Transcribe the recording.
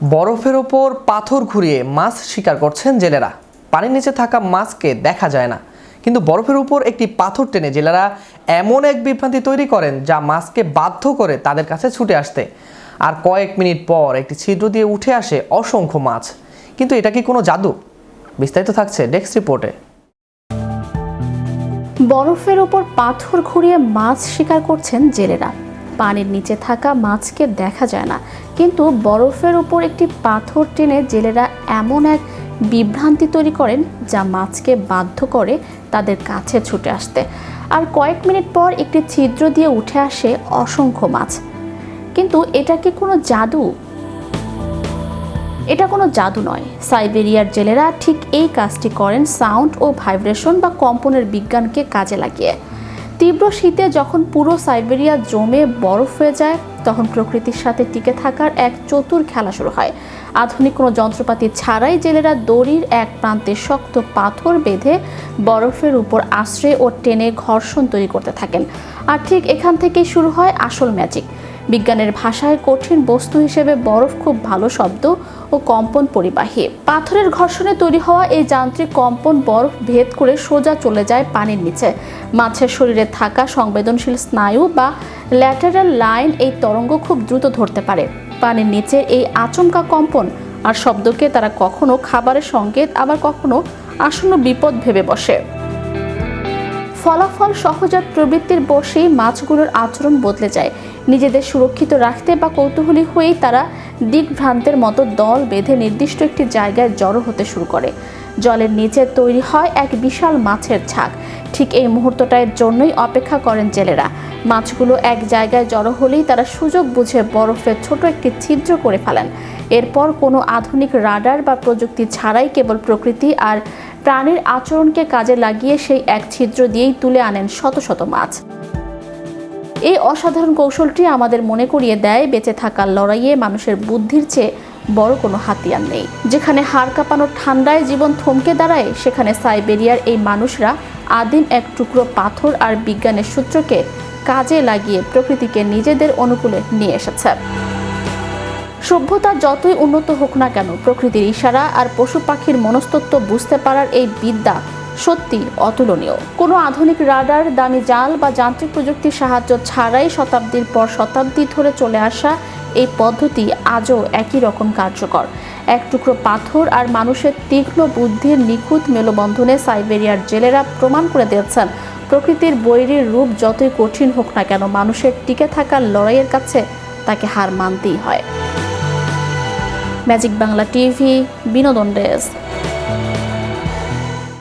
বরফের ওপর পাথর ঘুরিয়ে মাছ শিকার করছেন জেলেরা। পানির নিচে থাকা মাছকে দেখা যায় না, কিন্তু বরফের উপর একটি পাথর টেনে জেলেরা এমন এক বিভ্রান্তি তৈরি করেন যা মাছকে বাধ্য করে তাদের কাছে ছুটে আসতে। আর কয়েক মিনিট পর একটি ছিদ্র দিয়ে উঠে আসে অসংখ্য মাছ। কিন্তু এটা কি কোনো জাদু? বিস্তারিত থাকছে ডেস্ক রিপোর্টে। বরফের ওপর পাথর ঘুরিয়ে মাছ শিকার করছেন জেলেরা। পানির নিচে থাকা মাছকে দেখা যায় না, কিন্তু বরফের উপর একটি পাথর টেনে জেলেরা এমন এক বিভ্রান্তি তৈরি করেন যা মাছকে বাধ্য করে তাদের কাছে ছুটে আসতে। আর কয়েক মিনিট পর একটি ছিদ্র দিয়ে উঠে আসে অসংখ্য মাছ। কিন্তু এটা কি কোনো জাদু? এটা কোনো জাদু নয়। সাইবেরিয়ার জেলেরা ঠিক এই কাজটি করেন সাউন্ড ও ভাইব্রেশন বা কম্পনের বিজ্ঞানকে কাজে লাগিয়ে। তীব্র শীতে যখন পুরো সাইবেরিয়া জমে বরফ হয়ে যায়, তখন প্রকৃতির সাথে টিকে থাকার এক চতুর খেলা শুরু হয়। আধুনিক কোনো যন্ত্রপাতি ছাড়াই জেলেরা দড়ির এক প্রান্তে শক্ত পাথর বেঁধে বরফের উপর আশ্রয় ও টেনে ঘর্ষণ তৈরি করতে থাকেন। আর ঠিক এখান থেকেই শুরু হয় আসল ম্যাজিক। বিজ্ঞানের ভাষায় কঠিন বস্তু হিসেবে বরফ খুব ভালো শব্দ ও কম্পন পরিবাহী। পাথরের ঘর্ষণে তৈরি হওয়া এই যান্ত্রিক কম্পন বরফ ভেদ করে সোজা চলে যায় পানির নিচে। মাছের শরীরে থাকা সংবেদনশীল স্নায়ু বা ল্যাটারাল লাইন এই তরঙ্গ খুব দ্রুত ধরতে পারে। পানির নিচে এই আচমকা কম্পন আর শব্দকে তারা কখনো খাবারের সংকেত, আবার কখনো আসন্ন বিপদ ভেবে বসে। ফলাফল সহজাত প্রবৃত্তির বশেই মাছগুলোর আচরণ বদলে যায়। নিজেদের সুরক্ষিত রাখতে বা কৌতূহলী হয়েই তারা দিকভ্রান্তের মতো দল বেঁধে নির্দিষ্ট একটি জায়গায় জড়ো হতে শুরু করে। জলের নিচে তৈরি হয় এক বিশাল মাছের ঝাঁক। ঠিক এই মুহূর্তটার জন্যই অপেক্ষা করেন জেলেরা। মাছগুলো এক জায়গায় জড়ো হলেই তারা সুযোগ বুঝে বরফের ছোট একটি ছিদ্র করে ফেলেন। এরপর কোনো আধুনিক রাডার বা প্রযুক্তি ছাড়াই কেবল প্রকৃতি আর প্রাণীর আচরণকে কাজে লাগিয়ে সেই এক ছিদ্র দিয়েই তুলে আনেন শত শত মাছ। এই অসাধারণ কৌশলটি আমাদের মনে করিয়ে দেয়, বেঁচে থাকার লড়াইয়ে মানুষের বুদ্ধির চেয়ে বড় কোনো হাতিয়ার নেই। যেখানে হাড় কাঁপানো ঠান্ডায় জীবন থমকে দাঁড়ায়, সেখানে সাইবেরিয়ার এই মানুষরা আদিম এক টুকরো পাথর আর বিজ্ঞানের সূত্রকে কাজে লাগিয়ে প্রকৃতিকে নিজেদের অনুকূলে নিয়ে এসেছে। সভ্যতা যতই উন্নত হোক না কেন, প্রকৃতির ইশারা আর পশু পাখির মনস্তত্ত্ব বুঝতে পারার এই বিদ্যা সত্যি অতুলনীয়। কোনো আধুনিক রাডার, দামি জাল বা যান্ত্রিক প্রযুক্তির সাহায্য ছাড়াই শতাব্দীর পর শতাব্দী ধরে চলে আসা এই পদ্ধতি আজও একই রকম কার্যকর। এক টুকরো পাথর আর মানুষের তীক্ষ্ণ বুদ্ধির নিখুঁত মেলবন্ধনে সাইবেরিয়ার জেলেরা প্রমাণ করে দিয়েছেন, প্রকৃতির বৈরীর রূপ যতই কঠিন হোক না কেন, মানুষের টিকে থাকার লড়াইয়ের কাছে তাকে হার মানতেই হয়। ম্যাজিক বাংলা টিভি, বিনোদন ডেস্ক।